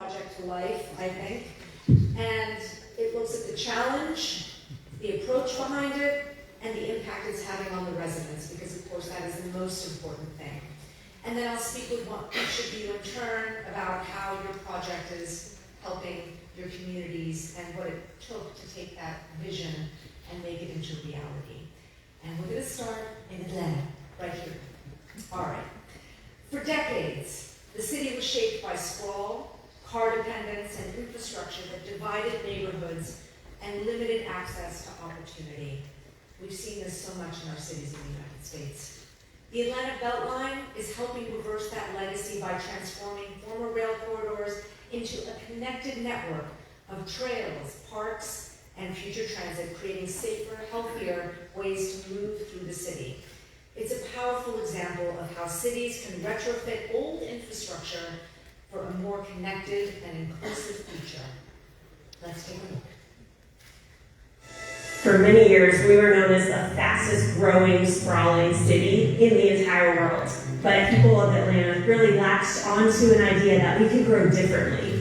project to life, I think, and it looks at the challenge, the approach behind it, and the impact it's having on the residents, because of course that is the most important thing. And then I'll speak with each of you in turn about how your project is helping your communities and what it took to take that vision and make it into reality. And we're going to start in Atlanta, right here. All right. For decades, the city was shaped by sprawl, car dependence, and infrastructure that divided neighborhoods and limited access to opportunity. We've seen this so much in our cities in the United States. The Atlanta Beltline is helping reverse that legacy by transforming former rail corridors into a connected network of trails, parks, and future transit, creating safer, healthier ways to move through the city. It's a powerful example of how cities can retrofit old infrastructure for a more connected and inclusive future. Let's take a look. For many years, we were known as the fastest growing, sprawling city in the entire world. But people of Atlanta really latched onto an idea that we could grow differently.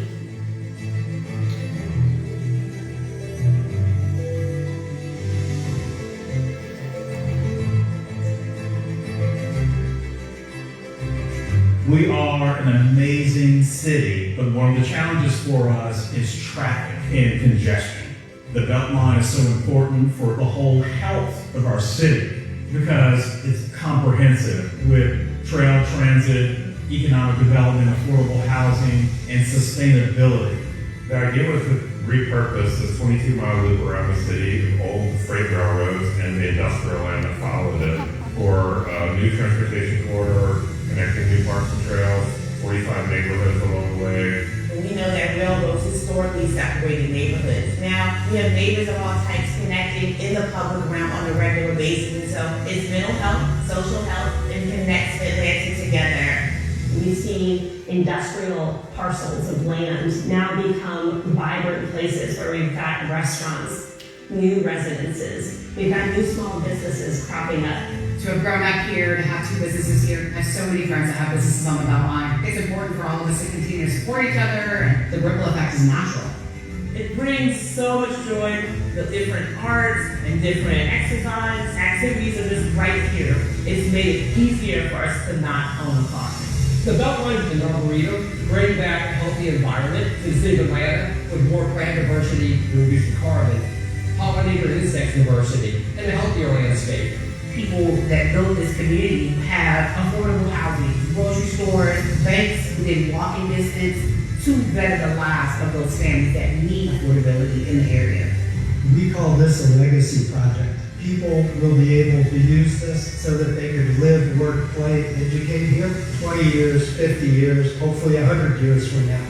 We are an amazing city, but one of the challenges for us is traffic and congestion. The Beltline is so important for the whole health of our city because it's comprehensive with trail transit, economic development, affordable housing, and sustainability. The idea was to repurpose this 22-mile loop around the city of old freight railroads and the industrial land that followed it for a new transportation corridor, connecting new parks and trails, 45 neighborhoods along the way. We know that railroads historically separated neighborhoods. Now, we have neighbors of all types connected in the public realm on a regular basis. And so it's mental health, social health, and connects Atlanta together. We've seen industrial parcels of land now become vibrant places where we've got restaurants, new residences. We've got new small businesses cropping up. To have grown up here, to have 2 businesses here, I have so many friends that have businesses on the Beltline. It's important for all of us to continue to support each other, and the ripple effect is natural. It brings so much joy, the different arts and different exercise, activities are just right here. It's made it easier for us to not own a car. The Beltline and Arboretum bring back a healthy environment to the city of Atlanta with more plant diversity, reduced carbon, pollinator insect diversity, and a healthier landscape. People that build this community have affordable housing, grocery stores, banks within walking distance to better the lives of those families that need affordability in the area. We call this a legacy project. People will be able to use this so that they could live, work, play, educate here 20 years, 50 years, hopefully 100 years from now.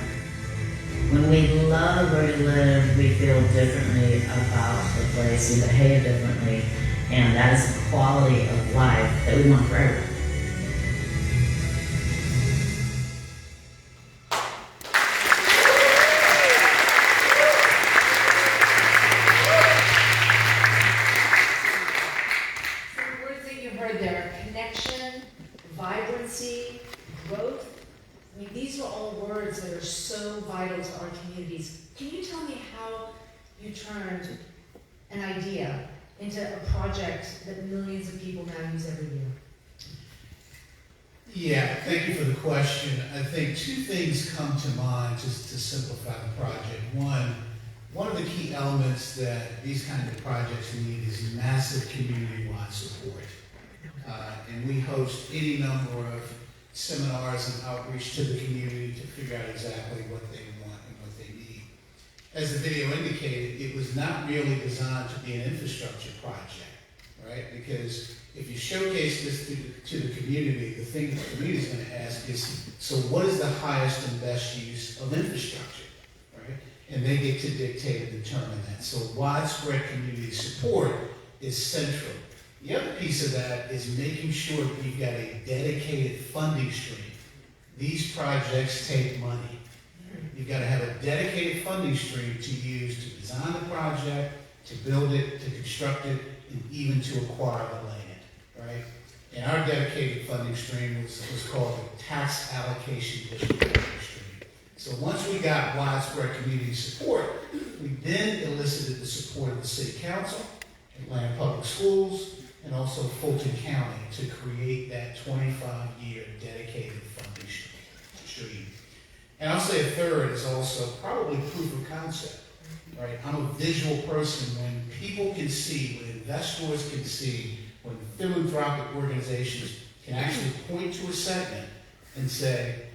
When we love where we live, we feel differently about the place, we behave differently, and that is the quality of life that we want for everyone. Vibrancy, growth. I mean, these are all words that are so vital to our communities. Can you tell me how you turned an idea into a project that millions of people now use every year? Yeah, thank you for the question. I think 2 things come to mind just to simplify the project. One of the key elements that these kinds of projects need is massive community-wide support. And we host any number of seminars and outreach to the community to figure out exactly what they want and what they need. As the video indicated, it was not really designed to be an infrastructure project, right? Because if you showcase this to the community, the thing that the community is going to ask is, so what is the highest and best use of infrastructure, right? And they get to dictate and determine that. So widespread community support is central. The other piece of that is making sure that you've got a dedicated funding stream. These projects take money. You've got to have a dedicated funding stream to use to design the project, to build it, to construct it, and even to acquire the land, right? And our dedicated funding stream was called the tax allocation distribution stream. So once we got widespread community support, we then elicited the support of the City Council, Atlanta Public Schools, and also Fulton County to create that 25-year dedicated funding stream. And I'll say a third is also probably proof of concept, right? I'm a visual person. When people can see, when investors can see, when philanthropic organizations can actually point to a segment and say,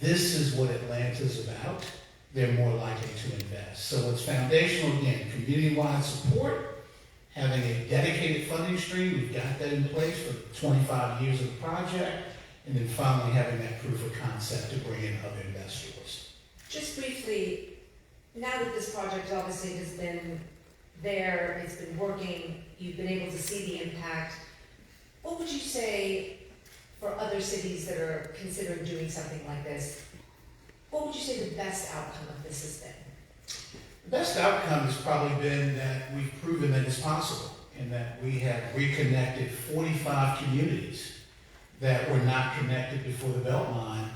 this is what Atlanta's about, they're more likely to invest. So it's foundational, again, community-wide support, having a dedicated funding stream, we've got that in place for 25 years of the project, and then finally having that proof of concept to bring in other investors. Just briefly, now that this project obviously has been there, it's been working, you've been able to see the impact, what would you say for other cities that are considering doing something like this? What would you say the best outcome of this has been? The best outcome has probably been that we've proven that it's possible, and that we have reconnected 45 communities that were not connected before the Beltline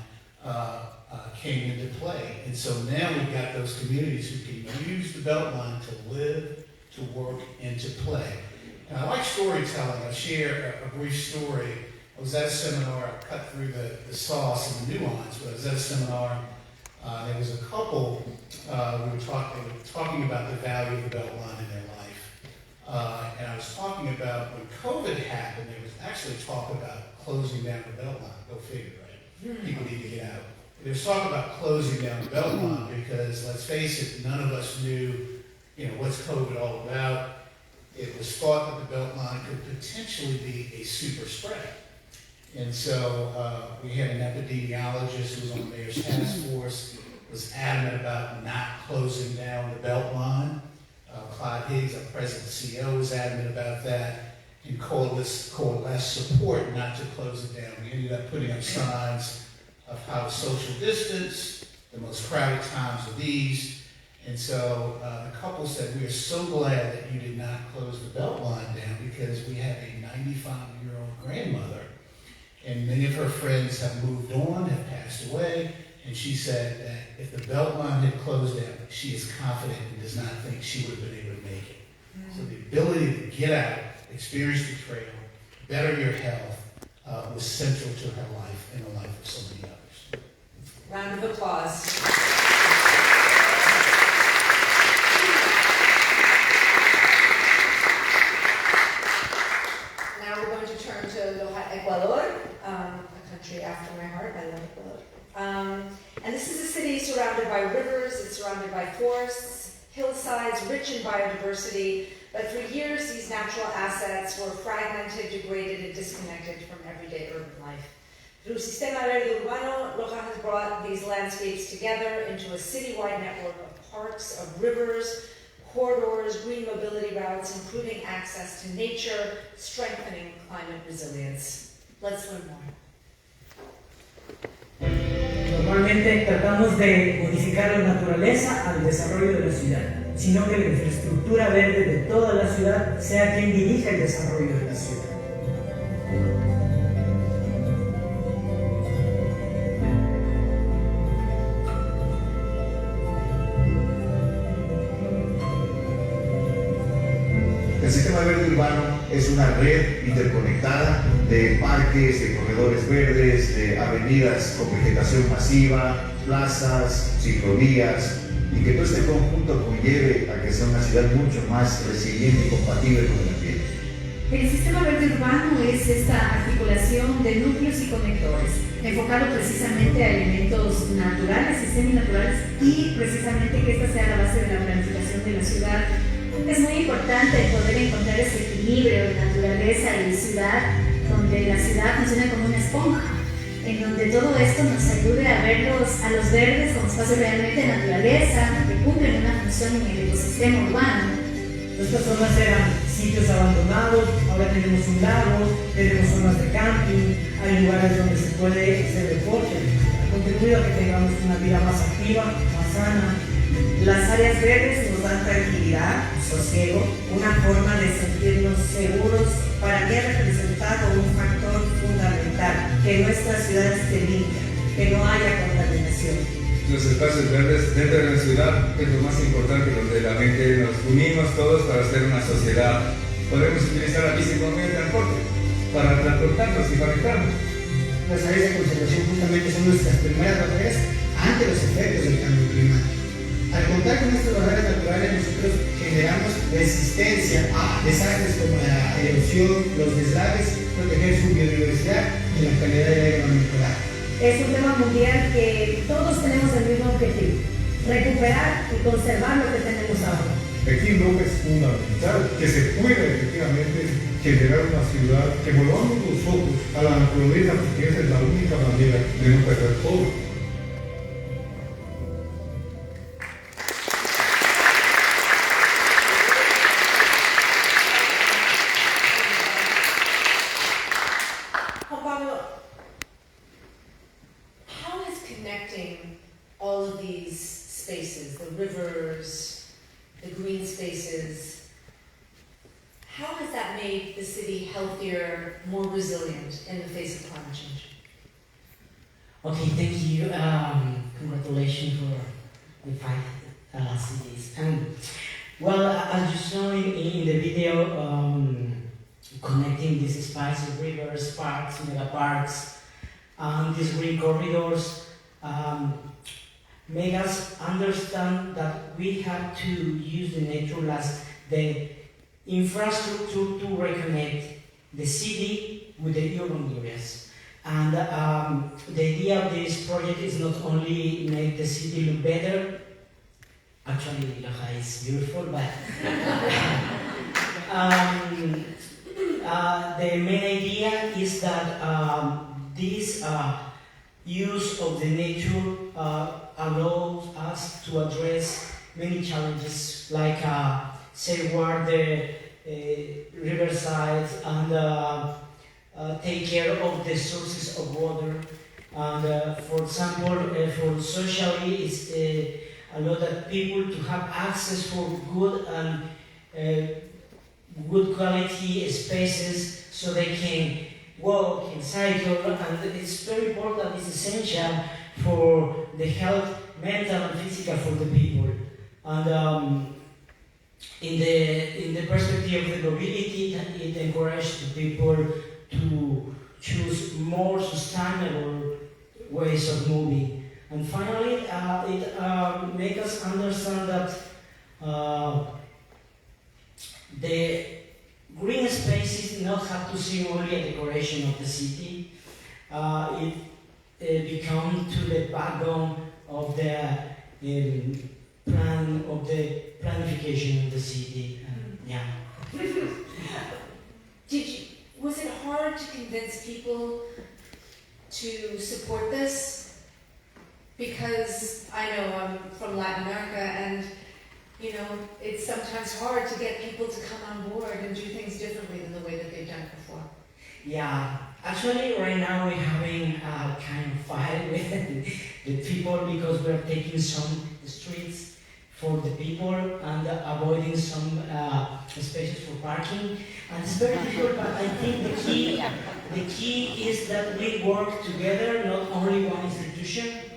came into play. And so now we've got those communities who can use the Beltline to live, to work, and to play. And I like storytelling. I'll share a brief story. I was at a seminar, I cut through the sauce and the nuance, but I was at a seminar, there was a couple, they were talking about the value of the Beltline in their life. And I was talking about when COVID happened, there was actually talk about closing down the Beltline. Go figure, right? People need to get out. There was talk about closing down the Beltline because, let's face it, none of us knew, what's COVID all about. It was thought that the Beltline could potentially be a super spread. And so we had an epidemiologist who was on the mayor's task force, was adamant about not closing down the Beltline. Clyde Higgs, our president and CEO, was adamant about that, and coalesced support not to close it down. We ended up putting up signs of how to social distance, the most crowded times of these. And so the couple said, we are so glad that you did not close the Beltline down because we have a 95-year-old grandmother. And many of her friends have moved on, have passed away, and she said that if the Beltline had closed down, she is confident and does not think she would have been able to make it. So the ability to get out, experience the trail, better your health was central to her life and the life of so many others. Round of applause. Now we're going to turn to Loja Ecuador, a country after my heart. I love Ecuador. And this is a city surrounded by rivers, it's surrounded by forests, hillsides, rich in biodiversity, but for years these natural assets were fragmented, degraded, and disconnected from everyday urban life. Through Sistema Verde Urbano, Loja has brought these landscapes together into a citywide network of parks, of rivers, corridors, green mobility routes, improving access to nature, strengthening climate resilience. Let's learn more. Normalmente tratamos de modificar la naturaleza al desarrollo de la ciudad, sino que la infraestructura verde de toda la ciudad sea quien dirija el desarrollo de la ciudad. El Sistema Verde Urbano es una red interconectada de parques, de corredores verdes, de avenidas con vegetación masiva, plazas, ciclovías, y que todo este conjunto conlleve a que sea una ciudad mucho más resiliente y compatible con el ambiente. El Sistema Verde Urbano es esta articulación de núcleos y conectores, enfocado precisamente a elementos naturales y seminaturales, y precisamente que esta sea la base de la planificación de la ciudad. Es muy importante poder encontrar ese equilibrio de naturaleza y ciudad, donde la ciudad funciona como una esponja, en donde todo esto nos ayude a verlos a los verdes como espacios realmente de naturaleza, que cumplen una función en el ecosistema urbano. Estas zonas eran sitios abandonados, ahora tenemos un lago, tenemos zonas de camping, hay lugares donde se puede hacer deporte, ha contribuido a que tengamos una vida más activa, más sana. Las áreas verdes nos dan tranquilidad, sosiego, una forma de sentirnos seguros. Para mí ha representado un factor fundamental, que nuestra ciudad esté limpia, que no haya contaminación. los espacios verdes dentro de la ciudad, que es lo más importante, donde la gente nos unimos todos para hacer una sociedad. Podemos utilizar la bici como medio de transporte para transportarnos y conectarnos. Las áreas de conservación justamente son nuestras primeras barreras ante los efectos del cambio climático. Al contar con estas barreras naturales, nosotros generamos resistencia a desastres como la erosión, los deslaves, proteger su biodiversidad y la calidad de aire va a mejorar. Es un tema mundial que todos tenemos el mismo objetivo: recuperar y conservar lo que tenemos ahora. Aquí no es fundamental que se pueda efectivamente generar una ciudad que volvamos los ojos a la naturaleza, porque esa es la única manera de no perder todo. How is connecting all of these spaces, the rivers, the green spaces, how has that made the city healthier, more resilient in the face of climate change? Okay, thank you. Congratulations for the 5 cities. Well, as you saw in the video, connecting these spaces, rivers, parks, mega parks, these green corridors, make us understand that we have to use the nature as the infrastructure to reconnect the city with the urban areas. And the idea of this project is not only make the city look better. Actually, Loja is beautiful, but the main idea is that this use of the nature allows us to address many challenges, like safeguard the riversides and take care of the sources of water. And for example, for socially, it's a lot of people to have access for good and good quality spaces so they can walk and cycle, and it's very important, it's essential for the health, mental and physical for the people. And in the perspective of the mobility, it encourages the people to choose more sustainable ways of moving. And finally, it makes us understand that the green spaces not have to see only a decoration of the city. It becomes to the backbone of the plan of the planification of the city. Yeah. Was it hard to convince people to support this? Because I know I'm from Latin America, and it's sometimes hard to get people to come on board and do things differently than the way that they've done it before. Yeah, actually right now we're having a kind of fight with the people because we're taking some streets for the people and avoiding some spaces for parking. And it's very difficult, but I think the key is that we work together, not only one institution.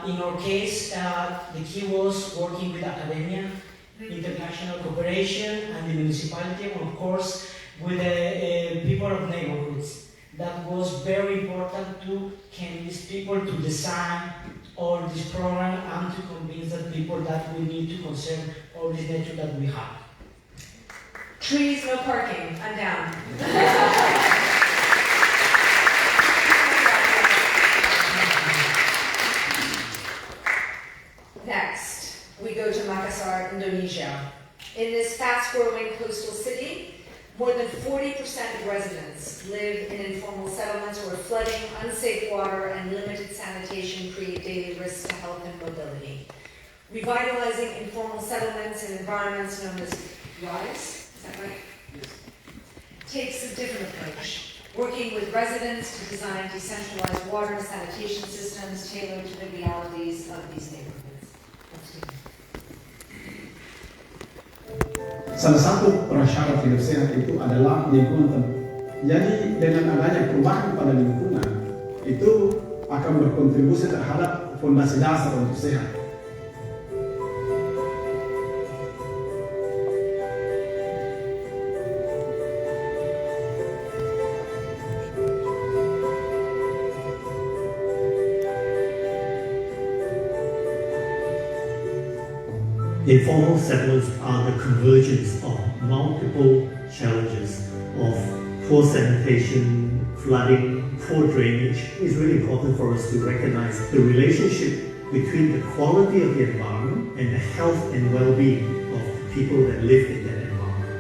In our case, the key was working with academia, international cooperation, and the municipality, and of course, with the people of neighborhoods. That was very important to convince people to design all this program and to convince the people that we need to conserve all this nature that we have. Trees, no parking. I'm down. Next, we go to Makassar, Indonesia. In this fast-growing coastal city, more than 40% of residents live in informal settlements where flooding, unsafe water, and limited sanitation create daily risks to health and mobility. Revitalizing informal settlements in environments known as ciudades, is that right? Yes. Takes a different approach, working with residents to design decentralized water and sanitation systems tailored to the realities of these neighborhoods. Salah satu prasyarat hidup sehat itu adalah lingkungan. Jadi dengan adanya perubahan pada lingkungan itu akan berkontribusi terhadap fondasi dasar untuk sehat. Informal settlements are the convergence of multiple challenges of poor sanitation, flooding, poor drainage. It's really important for us to recognize the relationship between the quality of the environment and the health and well-being of the people that live in that environment.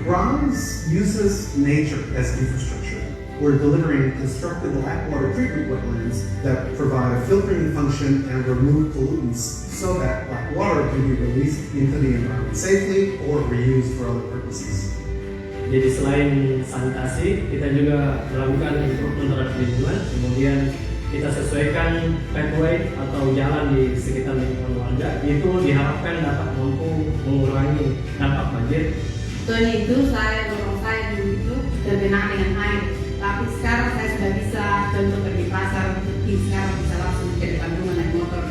RISE uses nature as infrastructure. We're delivering constructed black water treatment wetlands that provide a filtering function and remove pollutants so that black water can be released into the environment safely or reused for other purposes. Jadi selain sanitasi, kita juga melakukan improvement terhadap lingkungan, kemudian kita sesuaikan pathway atau jalan di sekitar lingkungan warga, itu diharapkan dapat mampu mengurangi dampak banjir. Tahun itu saya dorong saya dulu itu tergenang dengan air, tapi sekarang saya sudah bisa contoh pergi pasar, sekarang bisa langsung ke depan rumah naik motor.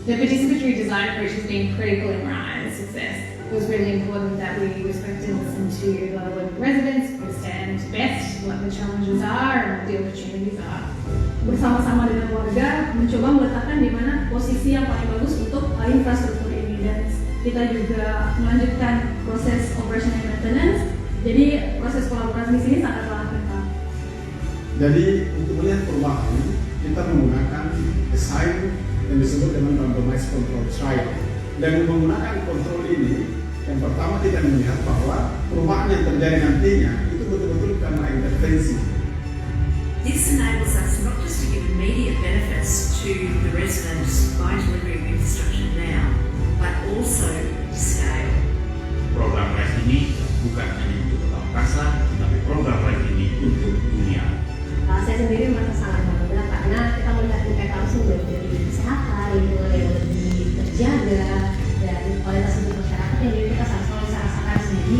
The participatory design approach has been critical in RISE's success. It was really important that we respect and listen to the local residents, understand best what the challenges are and what the opportunities are. Bersama-sama dengan warga mencoba meletakkan di mana posisi yang paling bagus untuk infrastruktur ini, dan kita juga melanjutkan proses operation and maintenance. Jadi proses kolaborasi di sini sangat kental. Jadi untuk melihat perubahan kita menggunakan desain yang disebut dengan randomized control trial. Dan menggunakan kontrol ini, yang pertama kita melihat bahwa perubahan yang terjadi nantinya itu betul-betul karena intervensi. This enables us not just to give immediate benefits to the residents by delivering infrastructure now, but also to scale. Program RISE ini bukan hanya untuk kota Makassar, tapi program RISE ini untuk dunia. Saya sendiri merasa sangat bangga karena kita melihat impact langsung dari kesehatan, lingkungan yang lebih terjaga, dan kualitas hidup masyarakat yang kita selalu rasakan sendiri.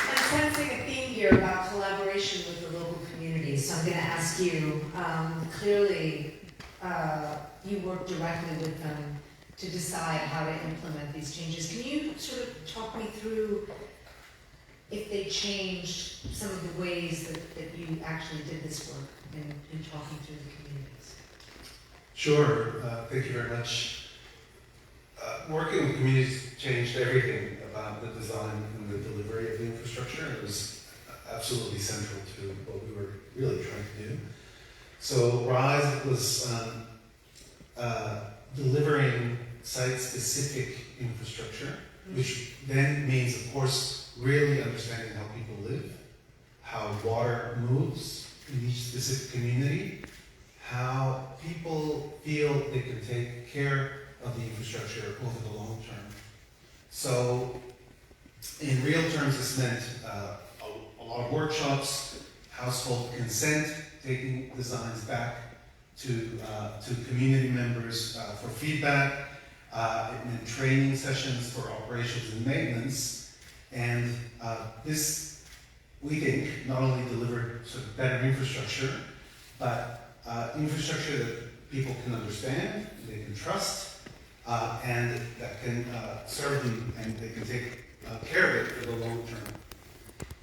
I'm sensing a theme here about collaboration with the local communities. So I'm going to ask you, clearly you work directly with them to decide how to implement these changes. Can you sort of talk me through if they changed some of the ways that you actually did this work in talking to the communities? Sure, thank you very much. Working with communities changed everything about the design and the delivery of the infrastructure. It was absolutely central to what we were really trying to do. So RISE was delivering site-specific infrastructure, which then means, of course, really understanding how people live, how water moves in each specific community, how people feel they can take care of the infrastructure over the long term. So, in real terms, this meant a lot of workshops, household consent, taking designs back to community members for feedback. It meant training sessions for operations and maintenance, and this, we think, not only delivered sort of better infrastructure, but infrastructure that people can understand, they can trust, and that can serve them, and they can take care of it for the long term.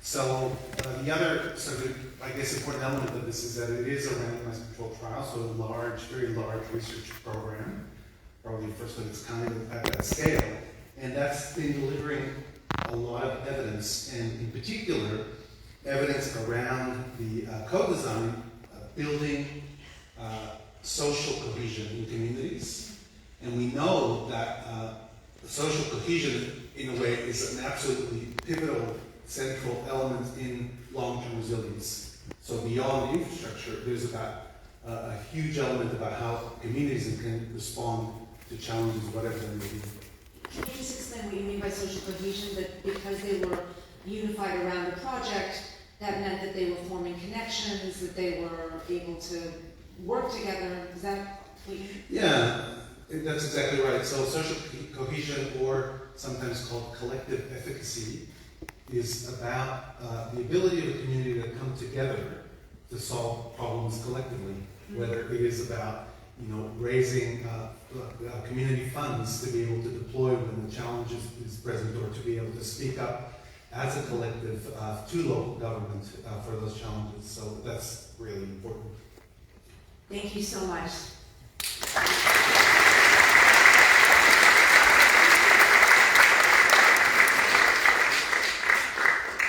So the other sort of, I guess, important element of this is that it is a randomized controlled trial, so a large, very large research program, probably the first of its kind at that scale, and that's been delivering a lot of evidence, and in particular, evidence around the co-design, building social cohesion in communities. And we know that social cohesion, in a way, is an absolutely pivotal, central element in long-term resilience. So beyond the infrastructure, there's about a huge element about how communities can respond to challenges, whatever they may be. Can you just explain what you mean by social cohesion? That because they were unified around the project, that meant that they were forming connections, that they were able to work together. Is that what you? Yeah, that's exactly right. So social cohesion or sometimes called collective efficacy, is about the ability of a community to come together to solve problems collectively, whether it is about raising community funds to be able to deploy when the challenge is present, or to be able to speak up as a collective to local government for those challenges. So that's really important. Thank you so much.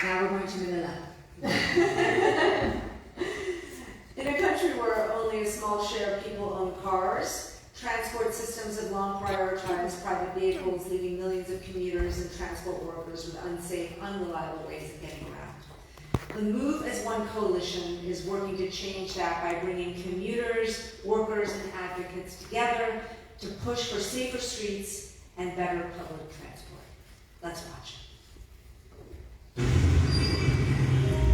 Now we're going to Manila. In a country where only a small share of people own cars, transport systems have long prioritized private vehicles, leaving millions of commuters and transport workers with unsafe, unreliable ways of getting around. The Move as One coalition is working to change that by bringing commuters, workers, and advocates together to push for safer streets and better public transport. Let's watch.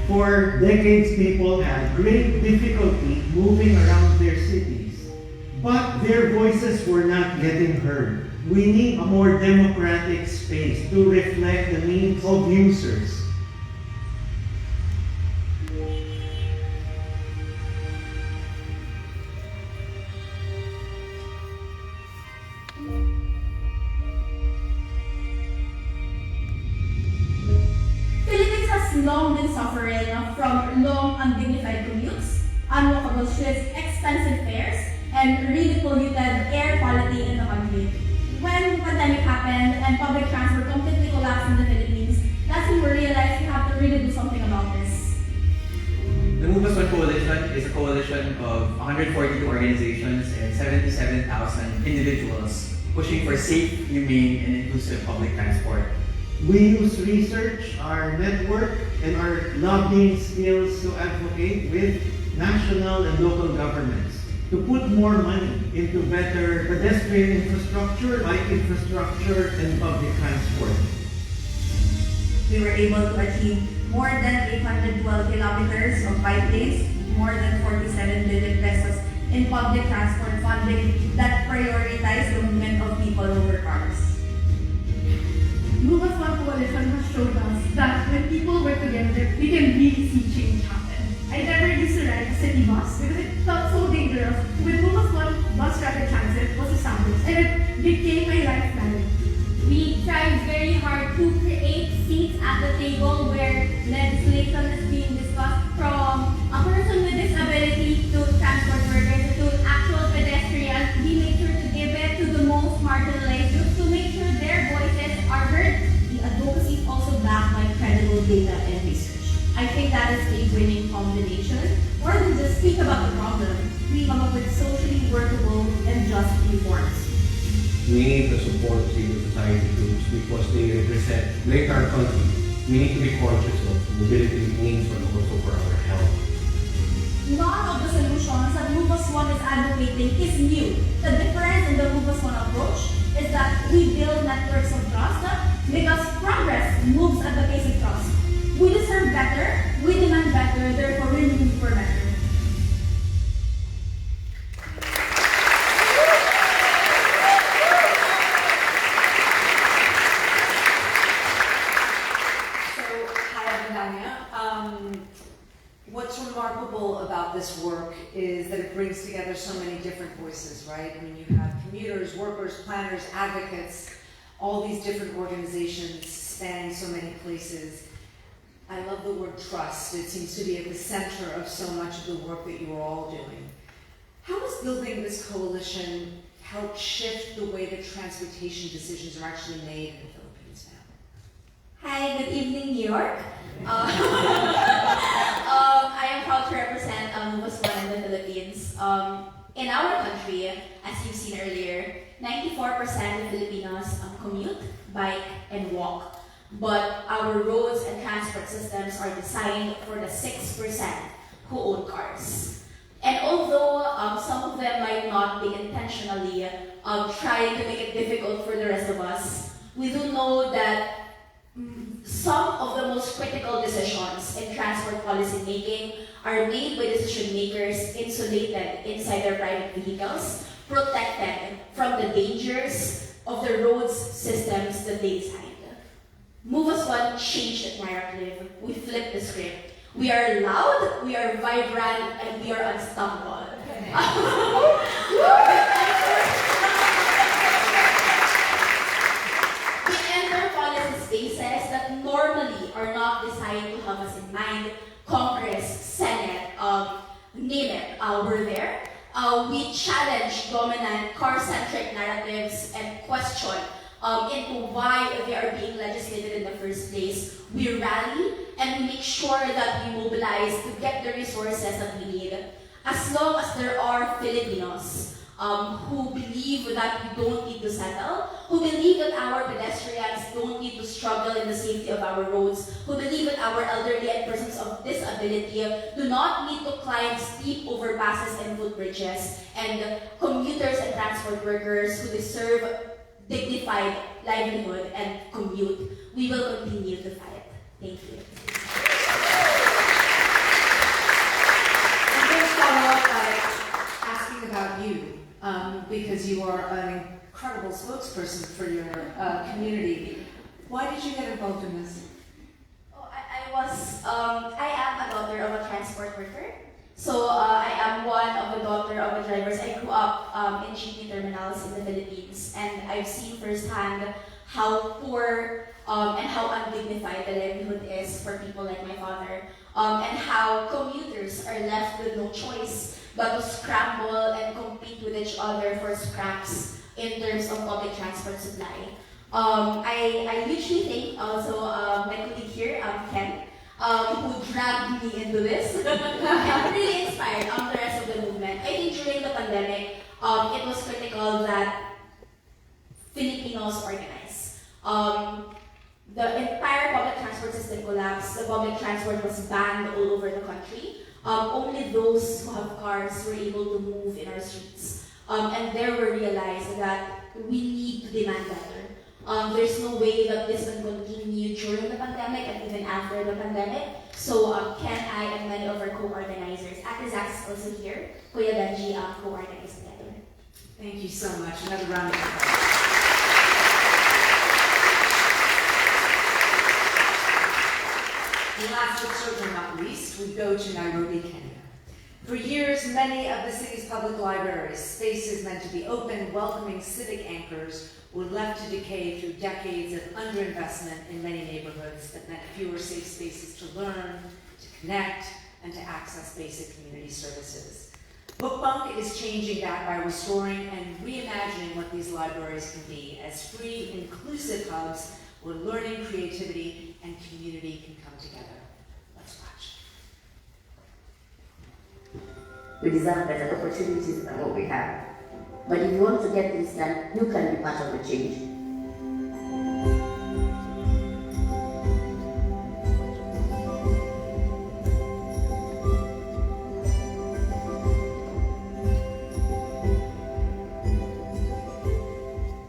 For decades, people had great difficulty moving around their cities, but their voices were not getting heard. We need a more democratic space to reflect the needs of users. Long been suffering from long undignified commutes, unwalkable streets, expensive fares, and really polluted air quality in the country. When the pandemic happened and public transport completely collapsed in the Philippines, that's when we realized we have to really do something about this. The Move as One Coalition is a coalition of 142 organizations and 77,000 individuals pushing for safe, humane, and inclusive public transport. We use research, our network, and our lobbying skills to advocate with national and local governments to put more money into better pedestrian infrastructure, bike infrastructure, and public transport. We were able to achieve more than 812 kilometers of bike lanes, more than 47 billion pesos in public transport funding that prioritize the movement of people over cars. Move as One Coalition has shown us that when people work together, we can really see change happen. I never used to ride a city bus because it felt so dangerous. With Move as One, bus rapid transit was established and it became my lifeline. We tried very hard to create seats at the table where legislation is being discussed, from a person with disability to transport workers to actual pedestrians. We make sure to give it to the most marginalized groups to make sure their voices are heard. The advocacy is also backed by credible data and research. I think that is a winning combination. More than just speak about the problem, we come up with socially workable and just reforms. We need to support civil society groups because they represent the entire country. We need to be conscious of mobility needs, but also for our health. None of the solutions that Move as One is advocating is new. The difference in the Move as One approach is that we build networks of trust because progress moves at the pace of trust. We deserve better, we demand better, therefore we move for better. What's remarkable about this work is that it brings together so many different voices, right? I mean, you have commuters, workers, planners, advocates, all these different organizations spanning so many places. I love the word trust. It seems to be at the center of so much of the work that you are all doing. How does building this coalition help shift the way that transportation decisions are actually made in the Philippines now? Hi, good evening, New York. I am proud to represent Move as One in the Philippines. In our country, as you've seen earlier, 94% of Filipinos commute, bike, and walk. But our roads and transport systems are designed for the 6% who own cars. And although some of them might not be intentionally trying to make it difficult for the rest of us, we do know that some of the most critical decisions in transport policy making are made by decision makers insulated inside their private vehicles, protected from the dangers of the roads systems that they designed. Move as one changed the narrative. We flipped the script. We are loud, we are vibrant, and we are unstoppable. We enter policy spaces that normally are not designed to have us in mind. Congress, Senate, name it, we're there. We challenge dominant car-centric narratives and question into why they are being legislated in the first place. We rally and we make sure that we mobilize to get the resources that we need. As long as there are Filipinos who believe that we don't need to settle, who believe that our pedestrians don't need to struggle in the safety of our roads, who believe that our elderly and persons of disability do not need to climb steep overpasses and footbridges, and commuters and transport workers who deserve dignified livelihood and commute, we will continue to fight. Thank you. I'm going to follow up by asking about you. Because you are an incredible spokesperson for your community. Why did you get involved in this? Oh, I am a daughter of a transport worker. So I am one of the daughter of the drivers. I grew up in shipping terminals in the Philippines, and I've seen firsthand how poor and how undignified the livelihood is for people like my father, and how commuters are left with no choice but to scramble and compete with each other for scraps in terms of public transport supply. I usually thank also my colleague here, Ken, who dragged me into this and really inspired the rest of the movement. I think during the pandemic, it was critical that Filipinos organize. The entire public transport system collapsed. The public transport was banned all over the country. Only those who have cars were able to move in our streets. And there we realized that we need to demand better. There's no way that this can continue during the pandemic and even after the pandemic. So Ken, I, and many of our co-organizers, Ate Zach is also here, Kuya Benji, co-organized together. Thank you so much. Another round of applause. And last but certainly not least, we go to Nairobi, Kenya. For years, many of the city's public libraries, spaces meant to be open, welcoming civic anchors, were left to decay through decades of underinvestment in many neighborhoods that meant fewer safe spaces to learn, to connect, and to access basic community services. Bookbunk is changing that by restoring and reimagining what these libraries can be as free, inclusive hubs where learning, creativity, and community can come together. Let's watch. We deserve better opportunities than what we have. But if you want to get this done, you can be part of the change.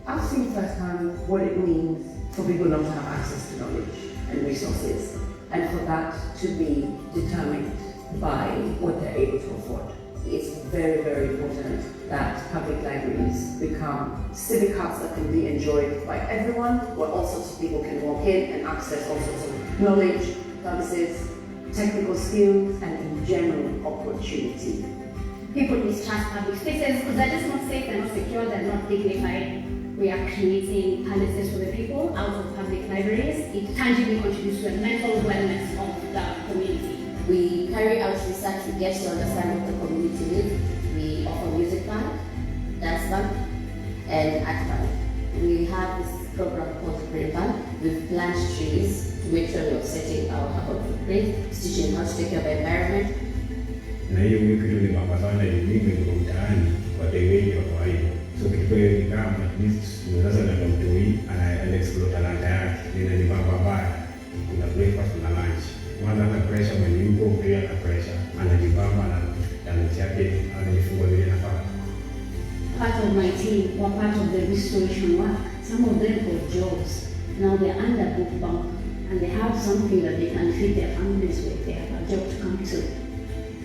I've seen firsthand what it means for people not to have access to knowledge and resources, and for that to be determined by what they're able to afford. It's very, very important that public libraries become civic hubs that can be enjoyed by everyone, where all sorts of people can walk in and access all sorts of knowledge, services, technical skills, and in general, opportunity. People mistrust public spaces because they're just not safe, they're not secure, they're not dignified. We are creating palaces for the people out of public libraries. It tangibly contributes to the mental wellness of the community. We carry out research to get to understand what the community needs. We offer music band, dance band, and art band. We have this program called Green Band. We've planted trees to make sure we're offsetting our carbon footprint, teaching how to take care of the environment. Na hiyo wiki tulimama sana elimu iko mtaani wateweji wa kawaida. So kipewe kama at least unaweza na mtoi ana explore talanta yake. Nina ni baba baya. Kuna breakfast na lunch. Mwana ana pressure when you go pia na pressure. Anajibamba na talent yake anajifungua vile nafaa. Part of my team were part of the restoration work. Some of them got jobs. Now they're under Bookbunk and they have something that they can feed their families with. They have a job to come to.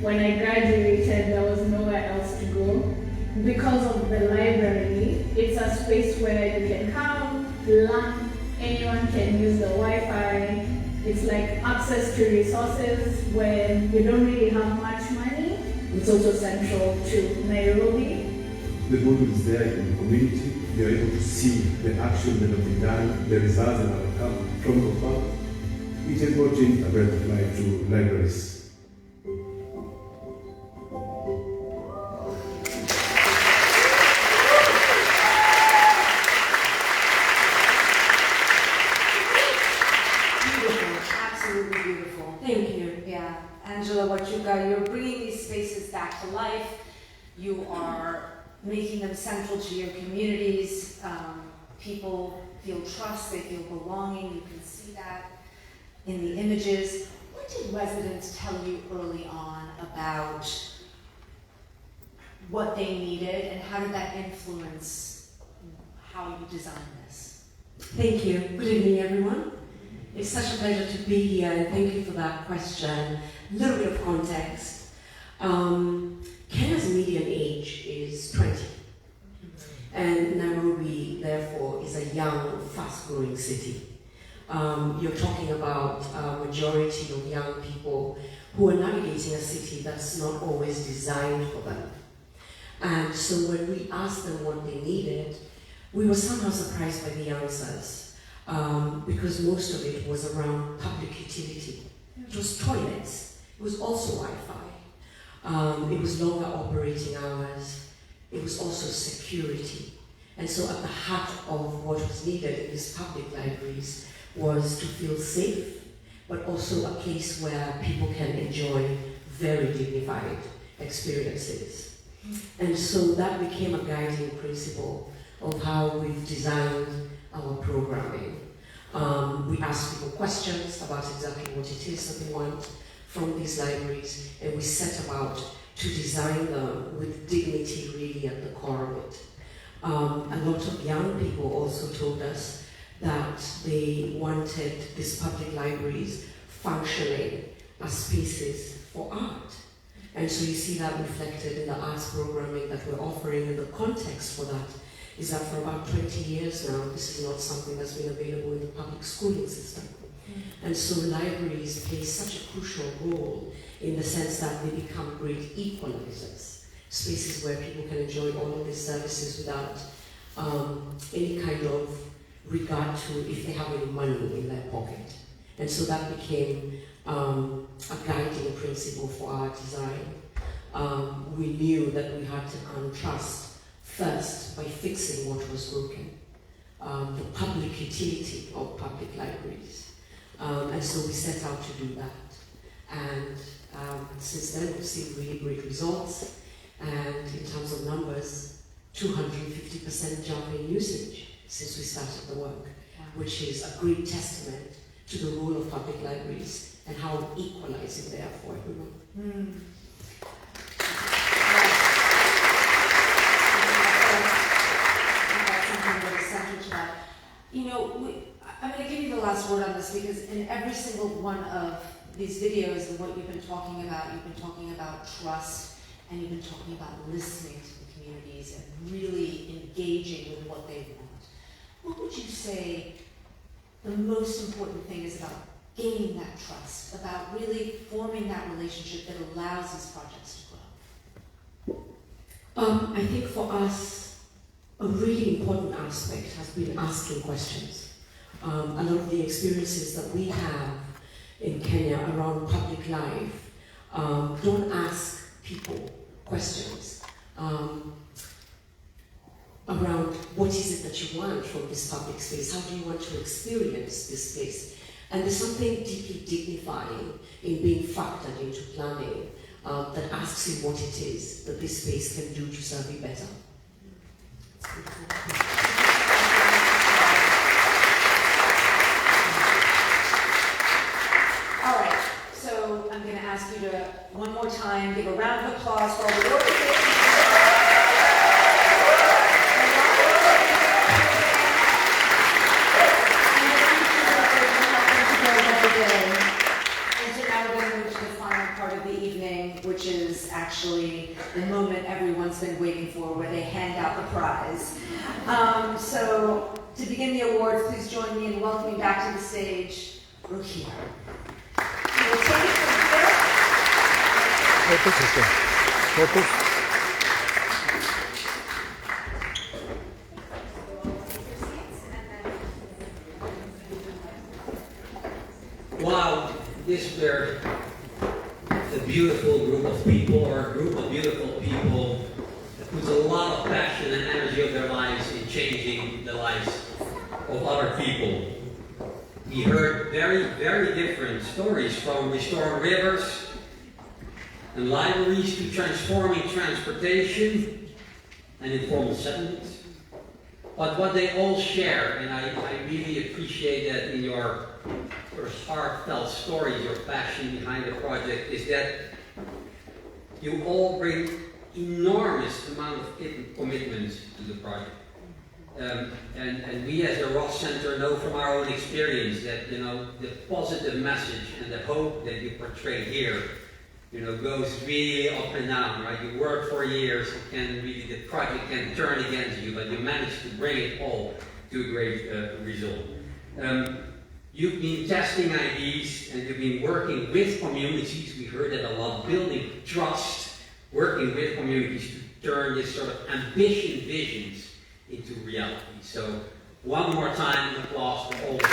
When I graduated, there was nowhere else to go. because of the library, it's a space where you can come, learn, anyone can use the Wi-Fi. It's like access to resources when you don't really have much money. It's also central to Nairobi. The good is there in the community. They are able to see the action that have been done, the results that have come from the park. It has brought in a breath of life to libraries. Absolutely beautiful. Thank you. Yeah, Angela, what you've got, you're bringing these spaces back to life. You are making them central to your communities. People feel trust, they feel belonging. You can see that in the images. What did residents tell you early on about what they needed, and how did that influence how you designed this? Thank you. Good evening, everyone. It's such a pleasure to be here, and thank you for that question. A little bit of context. Kenya's median age is 20, and Nairobi, therefore, is a young, fast-growing city. You're talking about a majority of young people who are navigating a city that's not always designed for them. And so when we asked them what they needed, we were somehow surprised by the answers. Because most of it was around public utility. It was toilets, it was also Wi-Fi, it was longer operating hours, it was also security. And so at the heart of what was needed in these public libraries was to feel safe, but also a place where people can enjoy very dignified experiences. And so that became a guiding principle of how we've designed our programming. We ask people questions about exactly what it is that they want from these libraries, and we set about to design them with dignity really at the core of it. A lot of young people also told us that they wanted these public libraries functioning as spaces for art. And so you see that reflected in the arts programming that we're offering, and the context for that is that for about 20 years now, this is not something that's been available in the public schooling system. And so libraries play such a crucial role in the sense that they become great equalizers, spaces where people can enjoy all of these services without any kind of regard to if they have any money in their pocket. And so that became a guiding principle for our design. We knew that we had to earn trust first by fixing what was broken, the public utility of public libraries. And so we set out to do that. And since then we've seen really great results, and in terms of numbers, 250% jump in usage since we started the work, which is a great testament to the role of public libraries and how equalizing they are for everyone. You know, I'm going to give you the last word on this, because in every single one of these videos and what you've been talking about trust, and you've been talking about listening to the communities and really engaging with what they want. What would you say the most important thing is about gaining that trust, about really forming that relationship that allows these projects to grow? I think for us, a really important aspect has been asking questions. A lot of the experiences that we have in Kenya around public life don't ask people questions around what is it that you want from this public space, how do you want to experience this space. And there's something deeply dignifying in being factored into planning that asks you what it is that this space can do to serve you better. All right, so I'm going to ask you to, one more time, give a round of applause for all the organizations. And to now we're going going to move to the final part of the evening, which is actually the moment everyone's been waiting for, where they hand out the prize. So, to begin the awards, please join me in welcoming back to the stage, Rukia. We'll take it from Wow, this were a beautiful group of people, or a group of beautiful people that puts a lot of passion and energy of their lives in changing the lives of other people. We heard very, very different stories, from restoring rivers and libraries to transforming transportation and informal settlements. But what they all share, and I really appreciate that in your heartfelt stories, your passion behind the project, is that you all bring enormous amount of commitment to the project. And we as the Ross Center know from our own experience that, you know, the positive message and the hope that you portray here, you know, goes really up and down, right? You work for years, the project can turn against you, but you manage to bring it all to a great result. You've been testing ideas and you've been working with communities. We heard that a lot, building trust, working with communities to turn this sort of ambition visions into reality. So one more time, an applause for all of you.